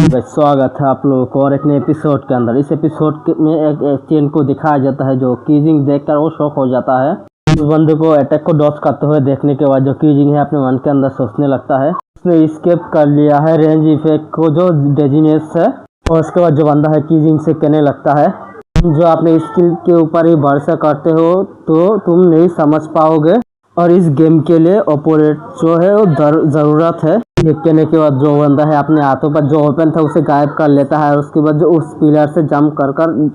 स्वागत है आप लोगों को और एक नए एपिसोड के अंदर। इस एपिसोड में एक चेन को दिखाया जाता है जो कीजिंग देखकर वो शॉक हो जाता है। उस बंदे को अटैक को डॉज करते हुए देखने के बाद जो कीजिंग है अपने मन के अंदर सोचने लगता है उसने स्केप कर लिया है रेंज इफेक्ट को जो डेजिनेस है। और उसके बाद जो बंदा है कीजिंग से कहने लगता है जो अपने स्किल के ऊपर ही भरोसा करते हो तो तुम नहीं समझ पाओगे और इस गेम के लिए ऑपोनेंट जो है वो ज़रूरत है। ये कहने के बाद जो बंदा है अपने हाथों पर जो ओपन था उसे गायब कर लेता है और उसके बाद जो उस पिलर से जंप कर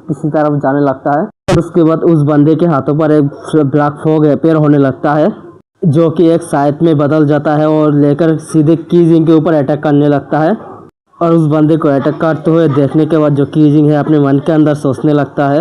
किसी तरफ जाने लगता है। और उसके बाद उस बंदे के हाथों पर एक ब्लैक फॉग अपीयर होने लगता है जो कि एक साइड में बदल जाता है और लेकर सीधे कीजिंग के ऊपर अटैक करने लगता है। और उस बंदे को अटैक करते हुए देखने के बाद जो कीजिंग है अपने मन के अंदर सोचने लगता है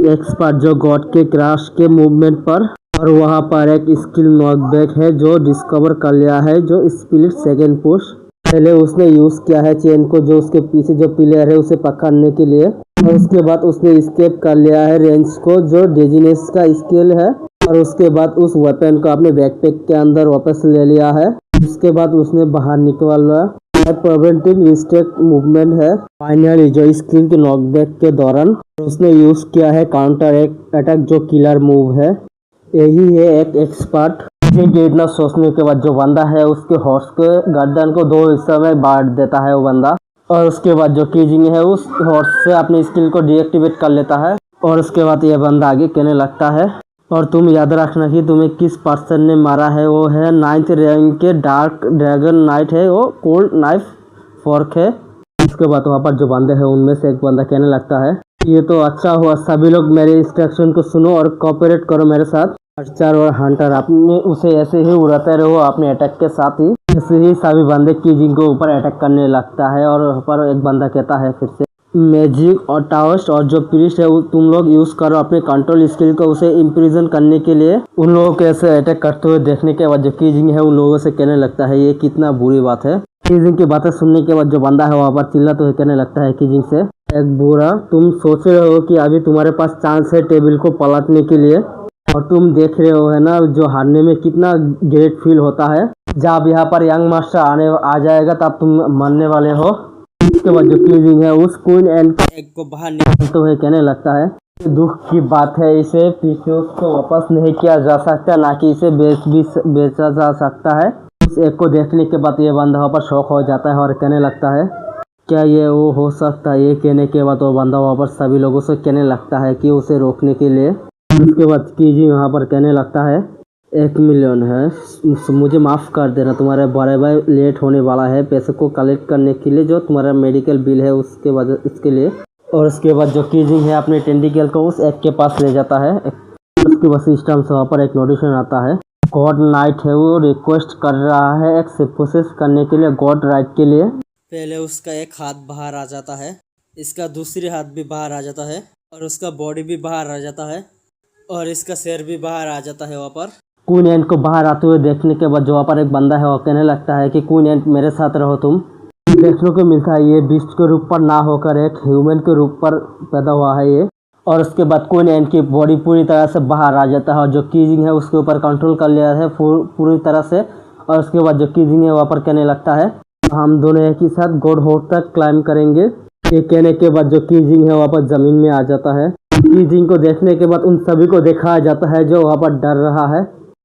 एक्सपर्ट जो गॉड के क्रैश के मूवमेंट पर। और वहाँ पर एक स्किल नॉकबैक है जो डिस्कवर कर लिया है जो स्प्लिट सेकेंड पुश। पहले उसने यूज़ किया है चेन को जो उसके पीछे जो प्लेयर है उसे पकड़ने के लिए और उसके बाद उसने स्केप कर लिया है रेंज को जो डेजिनेस का स्किल है। और उसके बाद उस वेपन को अपने बैकपैक के अंदर वापस ले लिया है। उसके बाद उसने बाहर निकला प्रिवेंटिव रिस्ट्रिक्ट मूवमेंट है फाइनली जो स्किल के नॉकबैक के दौरान उसने यूज़ किया है काउंटर अटैक जो किलर मूव है। यही है एक एक्सपर्ट जिनके इतना सोचने के बाद जो बंदा है उसके हॉर्स के गर्दन को दो हिस्सों में बांट देता है वो बंदा। और उसके बाद जो कीजिंग है उस हॉर्स से अपनी स्किल को डीएक्टिवेट कर लेता है। और उसके बाद ये बंदा आगे कहने लगता है और तुम याद रखना कि तुम्हें किस पर्सन ने मारा है वो है 9th रैंक के डार्क ड्रैगन नाइट है वो कोल्ड नाइफ फॉर्क है। उसके बाद वहाँ पर जो बंदे हैं उनमें से एक बंदा कहने लगता है ये तो अच्छा हुआ सभी लोग मेरे इंस्ट्रक्शन को सुनो और कोऑपरेट करो मेरे साथ। आर्चर और हंटर अपने उसे ऐसे ही उड़ाते रहो अपने अटैक के साथ ही। ऐसे ही सभी बंदे कीजिंग को ऊपर अटैक करने लगता है। और वहाँ पर एक बंदा कहता है फिर से मैजिक और टावस्ट और जो प्रीस्ट है तुम लोग यूज़ करो अपने कंट्रोल स्किल को उसे इम्प्रिजन करने के लिए। उन लोगों को ऐसे अटैक करते हुए देखने के बाद जो कीजिंग है उन लोगों से कहने लगता है ये कितना बुरी बात है। कीजिंग की बातें सुनने के बाद जो बंदा है वहाँ पर चिल्लाते हुए कहने लगता है कीजिंग से एक बुरा तुम सोच रहे हो कि अभी तुम्हारे पास चांस है टेबल को पलटने के लिए और तुम देख रहे हो है ना जो हारने में कितना ग्रेट फील होता है। जब यहाँ पर यंग मास्टर आ जाएगा तब तुम मरने वाले हो। इसके बाद जो कीजिंग है उस क्वीन एंड एग को बाहर निकालते हुए कहने लगता है दुख की बात है इसे पीछे उसको वापस नहीं किया जा सकता ना कि इसे बेचा जा सकता है। उस एग को देखने के बाद ये बंदा वहाँ पर शॉक हो जाता है और कहने लगता है क्या ये वो हो सकता है। ये कहने के बाद वो बंदा वहाँ पर सभी लोगों से कहने लगता है कि उसे रोकने के लिए। उसके बाद कीजिंग वहाँ पर कहने लगता है 1 मिलियन है मुझे माफ़ कर देना तुम्हारे बड़े भाई लेट होने वाला है पैसे को कलेक्ट करने के लिए जो तुम्हारा मेडिकल बिल है उसके वजह इसके लिए। और उसके बाद जो कीजिंग है अपने टेंटिकल को उस एग के पास ले जाता है। उसके बाद सिस्टम से वहाँ पर एक नोटिफिकेशन आता है गॉड नाइट है वो रिक्वेस्ट कर रहा है एक प्रोसेस करने के लिए गॉड राइट के लिए। पहले उसका एक हाथ बाहर आ जाता है इसका दूसरी हाथ भी बाहर आ जाता है और उसका बॉडी भी बाहर आ जाता है और इसका सिर भी बाहर आ जाता है। वहाँ पर क्वीन एंड को बाहर आते हुए देखने के बाद जो वहाँ पर एक बंदा है वो कहने लगता है कि क्वीन एंड मेरे साथ रहो तुम। देखने को मिलता है ये बीस्ट के रूप पर ना होकर एक ह्यूमन के रूप पर पैदा हुआ है ये। और उसके बाद क्वीन एंड की बॉडी पूरी तरह से बाहर आ जाता है और जो कीजिंग है उसके ऊपर कंट्रोल कर लिया है पूरी तरह से। और उसके बाद जो कीजिंग है वहाँ पर कहने लगता है हम दोनों एक ही साथ गॉड होप तक क्लाइम करेंगे। ये कहने के बाद जो कीजिंग है वहाँ पर ज़मीन में आ जाता है। कीजिंग को देखने के बाद उन सभी को दिखाया जाता है जो वहाँ पर डर रहा है।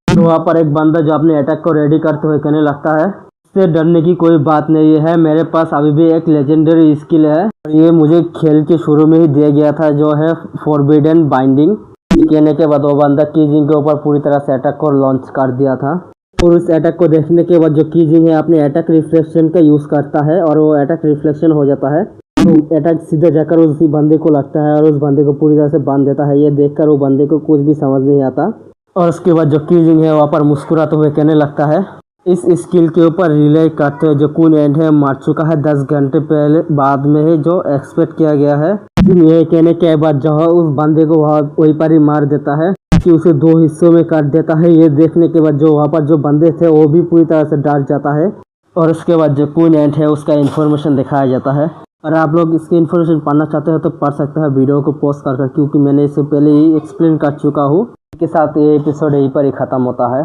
तो वहाँ पर एक बंदा जो अपने अटैक को रेडी करते हुए कहने लगता है इससे डरने की कोई बात नहीं है मेरे पास अभी भी एक लेजेंडरी स्किल है और ये मुझे खेल के शुरू में ही दिया गया था जो है फॉरबिडन बाइंडिंग। कहने के बाद वो बंदा कीजिंग के ऊपर पूरी तरह से अटैक को लॉन्च कर दिया था। और उस अटैक को देखने के बाद जो कीजिंग है अपने अटैक रिफ्लेक्शन का यूज़ करता है और वो अटैक रिफ्लेक्शन हो जाता है तो अटैक सीधे जाकर उसी बंदे को लगता है और उस बंदे को पूरी तरह से बांध देता है। ये देखकर वो बंदे को कुछ भी समझ नहीं आता। और उसके बाद जो कीजिंग है वहाँ पर मुस्कुराते हुए कहने लगता है इस स्किल के ऊपर रिले करते हुए जो क्वीन एंड है मार चुका है 10 घंटे पहले बाद में ही जो एक्सपेक्ट किया गया है। ये कहने के बाद जो है उस बंदे को वहीं पर ही मार देता है कि उसे 2 हिस्सों में काट देता है। ये देखने के बाद जो वहाँ पर जो बंदे थे वो भी पूरी तरह से डर जाता है। और उसके बाद जो क्वीन एंड है उसका इन्फॉर्मेशन दिखाया जाता है। अगर आप लोग इसकी इन्फॉर्मेशन पढ़ना चाहते हो तो पढ़ सकते हैं वीडियो को पॉज कर क्योंकि मैंने इससे पहले ही एक्सप्लेन कर चुका हूँ। इसके साथ ये एपिसोड यहीं पर ही ख़त्म होता है।